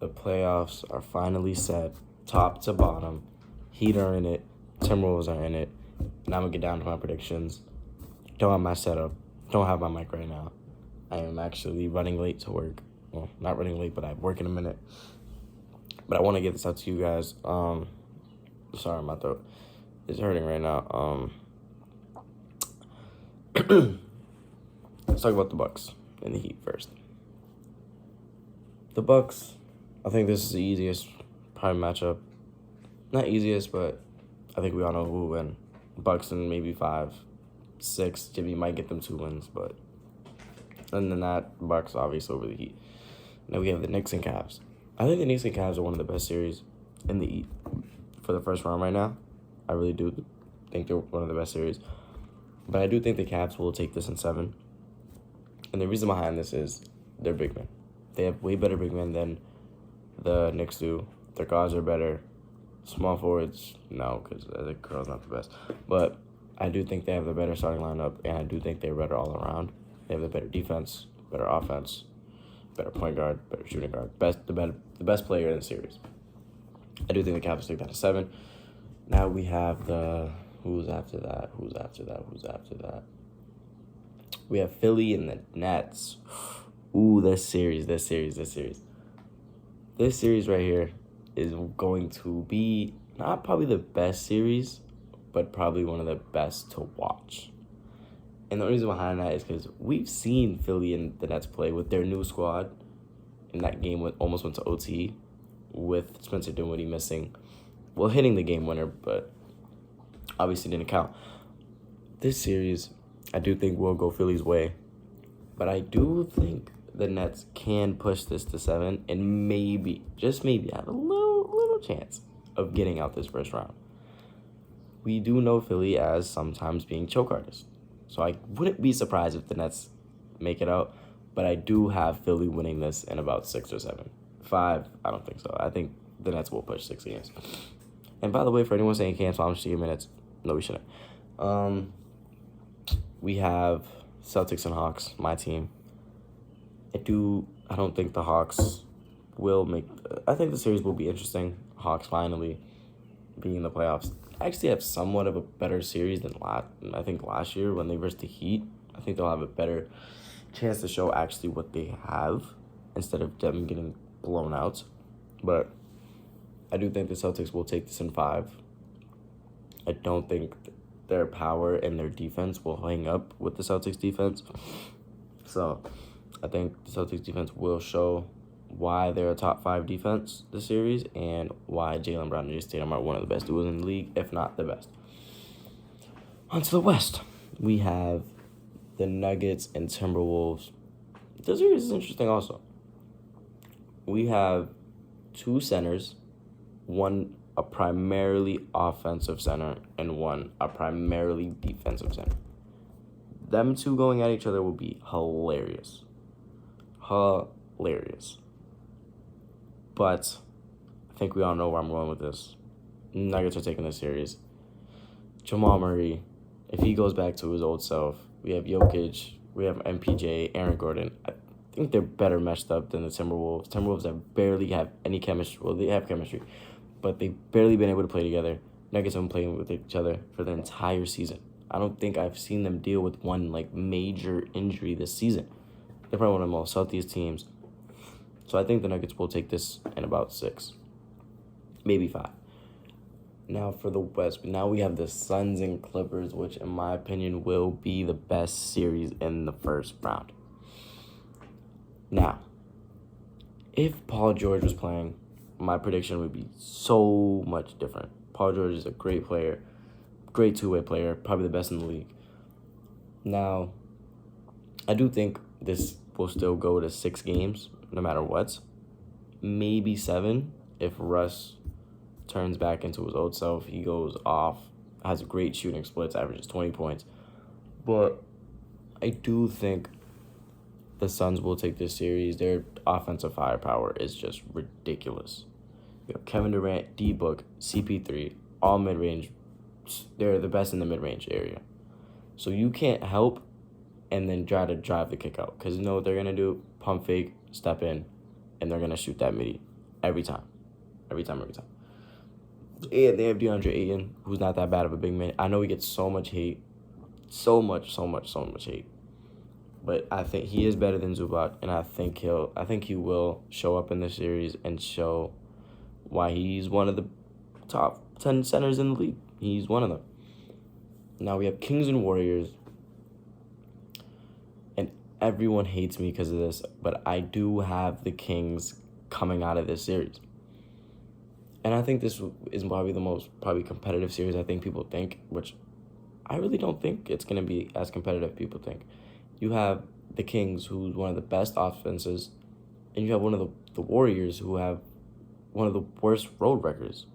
The playoffs are finally set, top to bottom. Heat are in it, Timberwolves are in it, and I'm gonna get down to my predictions. Don't have my setup, don't have my mic right now. I am actually running late to work. Well, not running late, but I work in a minute. But I want to get this out to you guys. Sorry, my throat is hurting right now. Let's talk about the Bucks and the Heat first. The Bucks, I think this is the easiest prime matchup. Not easiest, but I think we all know who will win. Bucks in maybe 5, 6. Jimmy might get them 2 wins, but other than that, Bucks obviously over the Heat. Now we have the Knicks and Cavs. I think the Knicks and Cavs are one of the best series in the East for the first round right now. I really do think they're one of the best series. But I do think the Cavs will take this in 7. And the reason behind this is they're big men. They have way better big men than the Knicks do. Their guards are better. Small forwards, no, because the girl's not the best. But I do think they have the better starting lineup, and I do think they're better all around. They have the better defense, better offense, better point guard, better shooting guard, the best player in the series. I do think the Cavs take that to 7. Now we have who's after that? We have Philly and the Nets. Ooh, this series right here is going to be not probably the best series, but probably one of the best to watch. And the reason behind that is because we've seen Philly and the Nets play with their new squad, and that game almost went to OT with Spencer Dinwiddie missing. Well, hitting the game winner, but obviously didn't count. This series, I do think will go Philly's way, but I do think the Nets can push this to 7 and maybe, just maybe, have a little chance of getting out this first round. We do know Philly as sometimes being choke artists, so I wouldn't be surprised if the Nets make it out, but I do have Philly winning this in about 6 or 7. 5, I don't think so. I think the Nets will push 6 games. And by the way, for anyone saying cancel, I'm just taking minutes. No, we shouldn't. We have Celtics and Hawks, my team. I don't think the Hawks will make... I think the series will be interesting. Hawks finally being in the playoffs. I actually have somewhat of a better series than last year when they versed the Heat. I think they'll have a better chance to show actually what they have instead of them getting blown out. But I do think the Celtics will take this in 5. I don't think their power and their defense will hang up with the Celtics defense. So I think the Celtics defense will show why they're a top 5 defense this series and why Jaylen Brown and Jason Tatum are one of the best duos in the league, if not the best. On to the West. We have the Nuggets and Timberwolves. This series is interesting also. We have 2 centers, one a primarily offensive center and one a primarily defensive center. Them 2 going at each other will be hilarious. But I think we all know where I'm going with this. Nuggets are taking this series. Jamal Murray, if he goes back to his old self, we have Jokic, we have MPJ, Aaron Gordon. I think they're better meshed up than the Timberwolves. Timberwolves that barely have any chemistry. Well, they have chemistry, but they've barely been able to play together. Nuggets have been playing with each other for the entire season. I don't think I've seen them deal with one major injury this season. They're probably one of the most healthiest teams. So I think the Nuggets will take this in about 6, maybe 5. Now for the West, now we have the Suns and Clippers, which in my opinion will be the best series in the first round. Now, if Paul George was playing, my prediction would be so much different. Paul George is a great player, great two-way player, probably the best in the league. Now, I do think this will still go to 6 games, no matter what. Maybe 7 if Russ turns back into his old self. He goes off, has great shooting splits, averages 20 points. But I do think the Suns will take this series. Their offensive firepower is just ridiculous. You have Kevin Durant, D-Book, CP3, all mid-range. They're the best in the mid-range area. So you can't help and then try to drive the kick out. Because you know what they're going to do? Pump fake, step in, and they're going to shoot that midi. every time. Every time. And they have DeAndre Ayton, who's not that bad of a big man. I know he gets so much hate. So much hate. But I think he is better than Zubac, and I think he will show up in the series and show why he's one of the top 10 centers in the league. He's one of them. Now we have Kings and Warriors. And everyone hates me because of this, but I do have the Kings coming out of this series. And I think this is probably the most competitive series I think people think, which I really don't think it's going to be as competitive people think. You have the Kings, who's one of the best offenses, and you have one of the Warriors, who have one of the worst road records.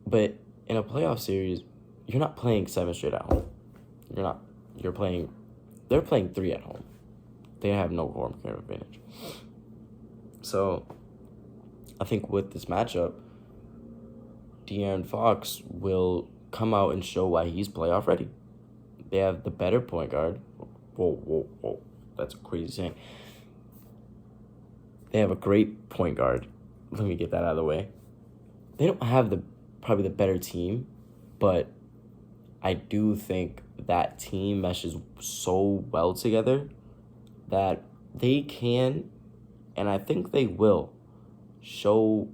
But in a playoff series, you're not playing 7 straight at home. You're not. They're playing 3 at home. They have no home court advantage. So I think with this matchup, De'Aaron Fox will come out and show why he's playoff ready. They have the better point guard. Whoa. That's a crazy saying. They have a great point guard. Let me get that out of the way. They don't have probably the better team, but I do think that team meshes so well together that they can, and I think they will, show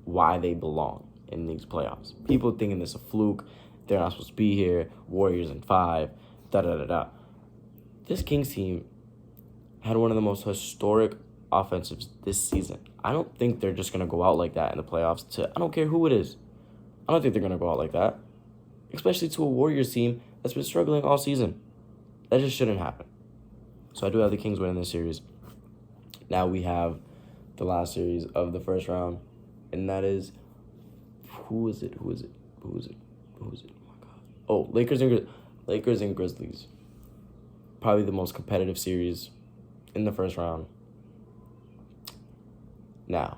why they belong in these playoffs. People thinking this a fluke, they're not supposed to be here, Warriors in 5, da-da-da-da. This Kings team had one of the most historic offensives this season. I don't think they're just going to go out like that in the playoffs I don't care who it is. I don't think they're going to go out like that, especially to a Warriors team that's been struggling all season. That just shouldn't happen. So I do have the Kings winning this series. Now we have the last series of the first round, and that is, who is it? Oh my God. Oh, Lakers and Grizzlies. Probably the most competitive series in the first round. Now,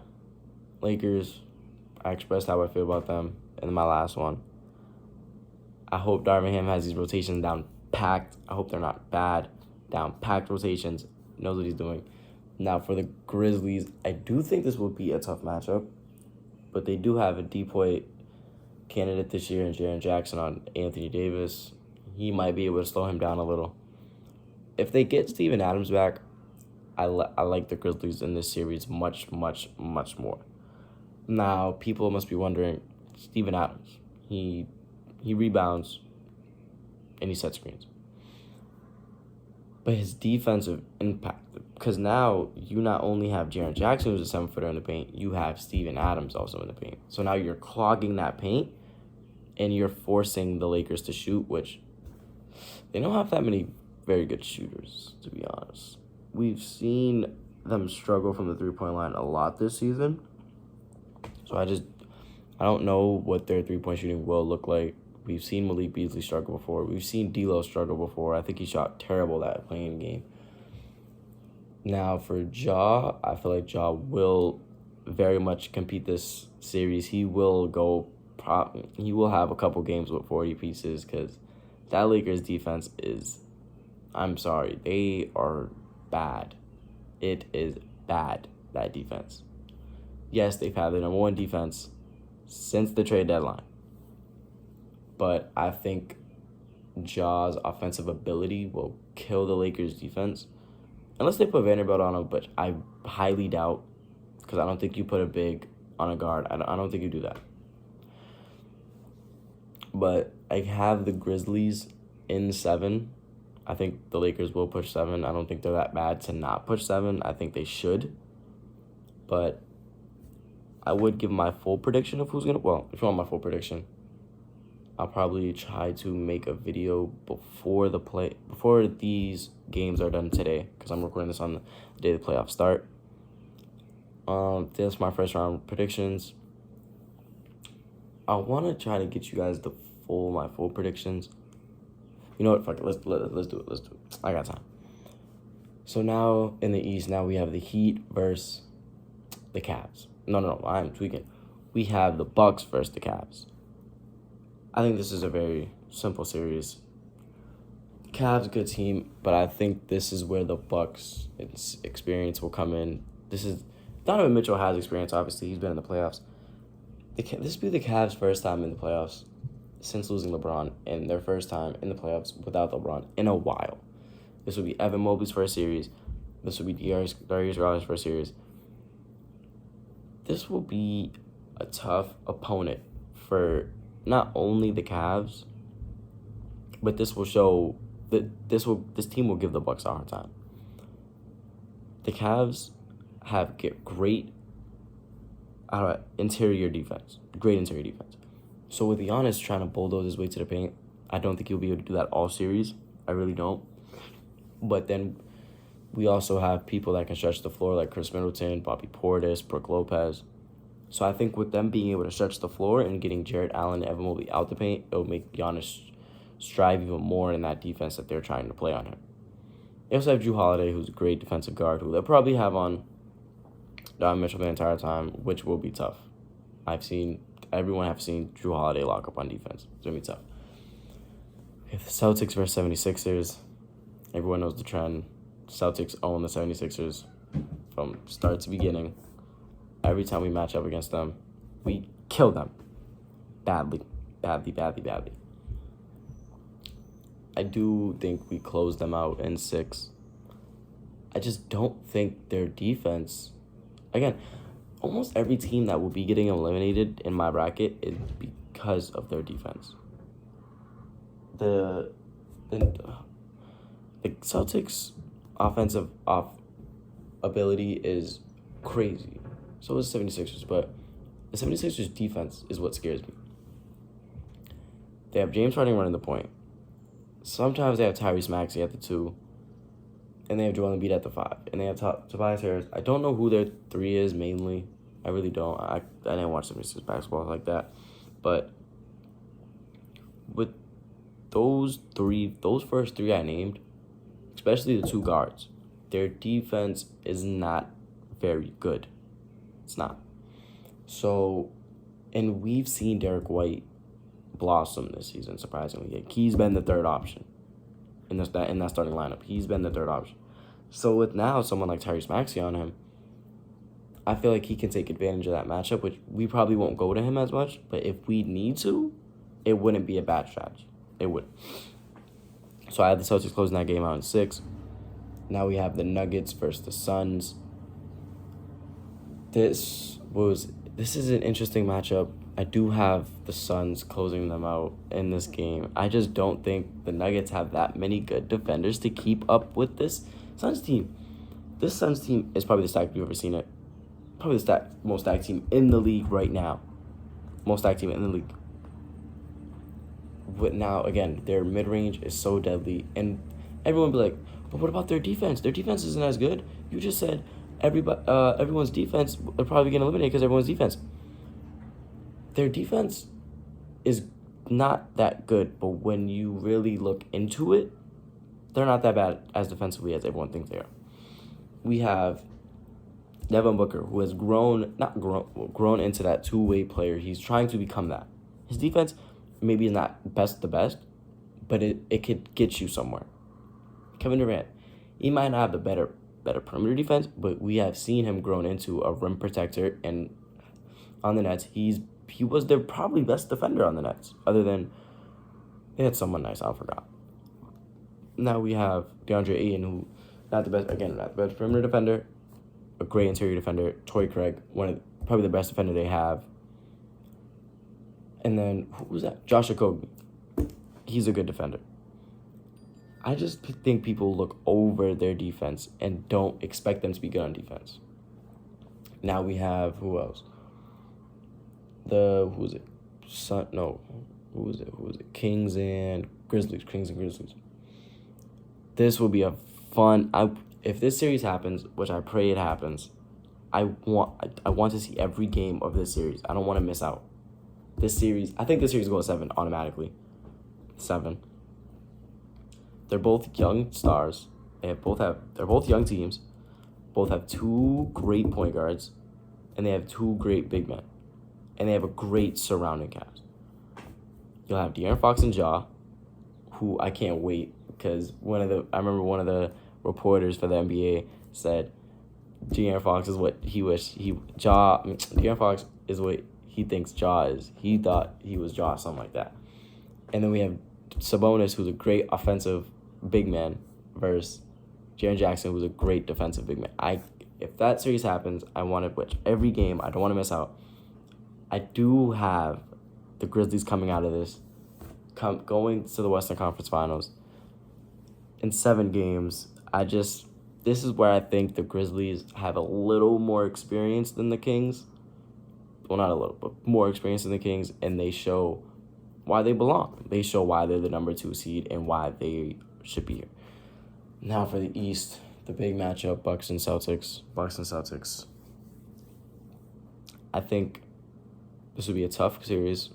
Lakers, I expressed how I feel about them in my last one. I hope Darvin Ham has these rotations down packed. I hope they're not bad. Down packed rotations. Knows what he's doing. Now, for the Grizzlies, I do think this will be a tough matchup, but they do have a D-point candidate this year in Jaren Jackson on Anthony Davis. He might be able to slow him down a little. If they get Steven Adams back, I like the Grizzlies in this series much more. Now, people must be wondering, Steven Adams, he rebounds and he sets screens. But his defensive impact, because now you not only have Jaren Jackson, who's a 7-footer in the paint, you have Steven Adams also in the paint. So now you're clogging that paint, and you're forcing the Lakers to shoot, which they don't have that many very good shooters, to be honest. We've seen them struggle from the three-point line a lot this season. So I don't know what their three-point shooting will look like. We've seen Malik Beasley struggle before. We've seen D'Lo struggle before. I think he shot terrible that playing game. Now for Ja, I feel like Ja will very much compete this series. He will have a couple games with 40 pieces because that Lakers defense is, I'm sorry, they are bad. It is bad, that defense. Yes, they've had the number 1 defense since the trade deadline. But I think Ja's offensive ability will kill the Lakers' defense. Unless they put Vanderbilt on him, but I highly doubt, because I don't think you put a big on a guard. I don't think you do that. But I have the Grizzlies in 7. I think the Lakers will push 7. I don't think they're that bad to not push 7. I think they should. But I would give my full prediction of who's going to... Well, if you want my full prediction, I'll probably try to make a video before these games are done today, because I'm recording this on the day the playoffs start. That's my first round predictions. I want to try to get you guys my full predictions. You know what? Fuck it. Let's do it. I got time. So now in the East, we have the Heat versus the Cavs. No, I'm tweaking. We have the Bucks versus the Cavs. I think this is a very simple series. Cavs, good team, but I think this is where the Bucks experience will come in. This Donovan Mitchell has experience, obviously. He's been in the playoffs. This will be the Cavs' first time in the playoffs since losing LeBron, and their first time in the playoffs without LeBron in a while. This will be Evan Mobley's first series. This will be Darius Garland's first series. This will be a tough opponent for not only the Cavs, but this will show that this team will give the Bucks a hard time. The Cavs have great interior defense. Great interior defense. So with Giannis trying to bulldoze his way to the paint, I don't think he'll be able to do that all series. I really don't. But then we also have people that can stretch the floor like Chris Middleton, Bobby Portis, Brook Lopez. So I think with them being able to stretch the floor and getting Jarrett Allen and Evan Mobley out the paint, it'll make Giannis strive even more in that defense that they're trying to play on him. They also have Jrue Holiday, who's a great defensive guard, who they'll probably have on Donovan Mitchell the entire time, which will be tough. Everyone have seen Jrue Holiday lock up on defense. It's going to be tough. If the Celtics versus 76ers, everyone knows the trend. Celtics own the 76ers from start to beginning. Every time we match up against them, we kill them. Badly. I do think we close them out in 6. I just don't think their defense... Again, almost every team that will be getting eliminated in my bracket is because of their defense. The Celtics' offensive ability is crazy. So is the 76ers, but the 76ers' defense is what scares me. They have James Harden running the point. Sometimes they have Tyrese Maxey at the 2. And they have Joel Embiid at the 5. And they have Tobias Harris. I don't know who their 3 is mainly. I really don't. I didn't watch 76ers basketball like that. But with those first 3 I named, especially the 2 guards, their defense is not very good. It's not. So, and we've seen Derek White blossom this season, surprisingly. He's been the third option in that starting lineup. He's been the third option. So with now someone like Tyrese Maxey on him, I feel like he can take advantage of that matchup, which we probably won't go to him as much. But if we need to, it wouldn't be a bad strategy. It wouldn't. So I had the Celtics closing that game out in 6. Now we have the Nuggets versus the Suns. This is an interesting matchup. I do have the Suns closing them out in this game. I just don't think the Nuggets have that many good defenders to keep up with this Suns team. This Suns team is probably the stacked we've ever seen it. Probably the most stacked team in the league right now. Most stacked team in the league. But now, again, their mid-range is so deadly. And everyone will be like, but what about their defense? Their defense isn't as good. You just said everyone's defense are probably getting eliminated because everyone's defense. Their defense is not that good, but when you really look into it, they're not that bad as defensively as everyone thinks they are. We have Devin Booker, who has grown into that two-way player. He's trying to become that. His defense maybe is not the best, but it could get you somewhere. Kevin Durant, he might not have the better perimeter defense, but we have seen him grown into a rim protector, and on the Nets, he was their probably best defender on the Nets, other than they had someone nice, I forgot. Now we have DeAndre Ayton, who not the best perimeter defender, a great interior defender. Torrey Craig, probably the best defender they have. And then who was that? Josh Okogie. He's a good defender. I just think people look over their defense and don't expect them to be good on defense. Now we have who else? Kings and Grizzlies. This will be a fun. If this series happens, which I pray it happens, I want to see every game of this series. I don't want to miss out. This series, I think this series goes 7 automatically. 7. They're both young stars. They're both young teams. Both have 2 great point guards, and they have 2 great big men, and they have a great surrounding cast. You'll have De'Aaron Fox and Ja, who I can't wait, because I remember one of the reporters for the NBA said De'Aaron Fox is what he wished De'Aaron Fox is what he thinks Ja is. He thought he was Ja, something like that. And then we have Sabonis, who's a great offensive big man, versus Jaren Jackson, who's a great defensive big man. If that series happens, I want to watch every game. I don't want to miss out. I do have the Grizzlies coming out of this, going to the Western Conference Finals in 7 games. This is where I think the Grizzlies have a little more experience than the Kings. Well, not a little, but more experience than the Kings, and they show why they belong. They show why they're the number 2 seed and why they should be here. Now for the East, the big matchup, Bucks and Celtics. I think this will be a tough series.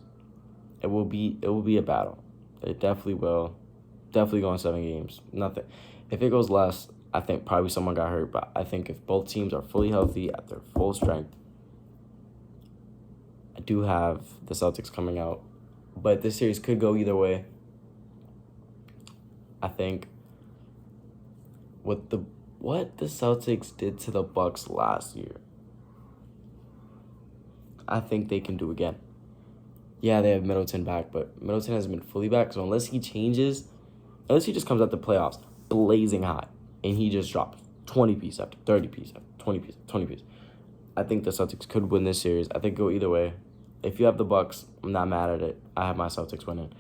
It will be a battle. It definitely will. Definitely going 7 games. Nothing. If it goes less, I think probably someone got hurt. But I think if both teams are fully healthy at their full strength, I do have the Celtics coming out. But this series could go either way. I think what the Celtics did to the Bucks last year, I think they can do again. Yeah, they have Middleton back, but Middleton hasn't been fully back. So unless he just comes out the playoffs blazing hot and he just drops 20 piece after 30 piece after 20 piece after 20 piece, I think the Celtics could win this series. I think go either way. If you have the Bucks, I'm not mad at it. I have my Celtics winning.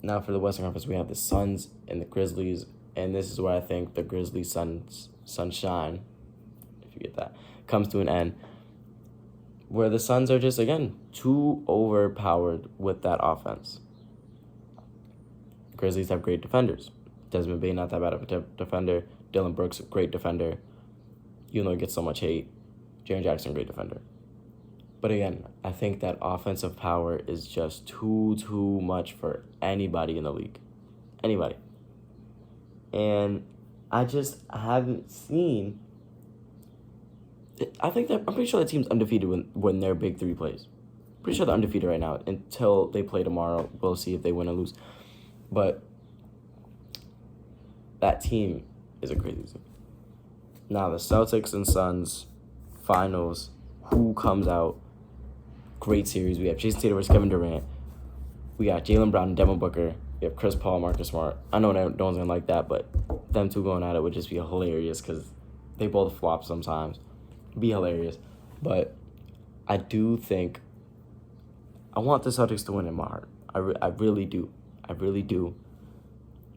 Now for the Western Conference, we have the Suns and the Grizzlies, and this is where I think the Grizzlies sunshine, if you get that, comes to an end. Where the Suns are just, again, too overpowered with that offense. Grizzlies have great defenders. Desmond Bane, not that bad of a defender. Dylan Brooks, great defender. Even though he gets so much hate. Jaren Jackson, great defender. But again, I think that offensive power is just too much for anybody in the league. Anybody. And I just haven't seen... I'm pretty sure the team's undefeated when their big 3 plays. Pretty sure they're undefeated right now until they play tomorrow. We'll see if they win or lose. But that team is a crazy team. Now the Celtics and Suns finals. Who comes out? Great series. We have Jason Tatum versus Kevin Durant. We got Jaylen Brown and Devin Booker. We have Chris Paul, Marcus Smart. I know no one's going to like that, but them two going at it would just be hilarious because they both flop sometimes. Be hilarious. But I do think I want the Celtics to win in my heart. I really do. I really do.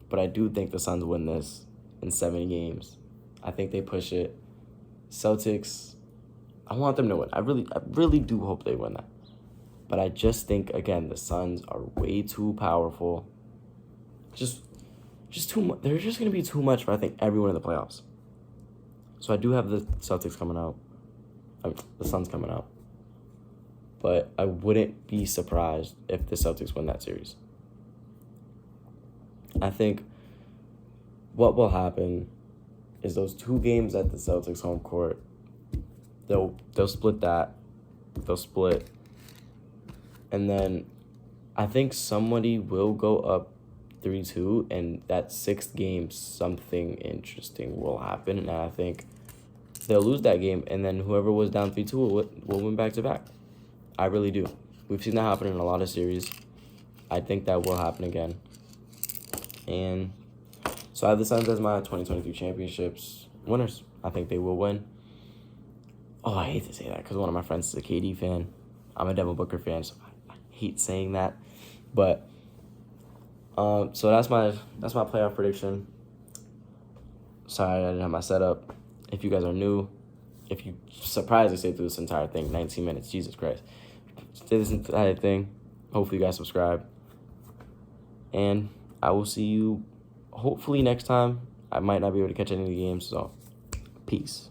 But I do think the Suns win this in 7 games. I think they push it. Celtics, I want them to win. I really do hope they win that. But I just think, again, the Suns are way too powerful. Just too much. They're just going to be too much for, I think, everyone in the playoffs. So I do have the Celtics coming out. The Suns coming out. But I wouldn't be surprised if the Celtics win that series. I think what will happen is those 2 games at the Celtics home court, they'll split that. They'll split. And then I think somebody will go up 3-2, and that 6th game, something interesting will happen. And I think they'll lose that game, and then whoever was down 3-2 will win back-to-back. I really do. We've seen that happen in a lot of series. I think that will happen again. And so I have the Suns as my 2023 championships winners. I think they will win. Oh, I hate to say that because one of my friends is a KD fan. I'm a Devin Booker fan, so I hate saying that. But so that's my playoff prediction. Sorry, I didn't have my setup. If you guys are new, if you surprised to stay through this entire thing, 19 minutes, Jesus Christ. Stay this entire thing. Hopefully you guys subscribe. And I will see you hopefully next time. I might not be able to catch any of the games, so peace.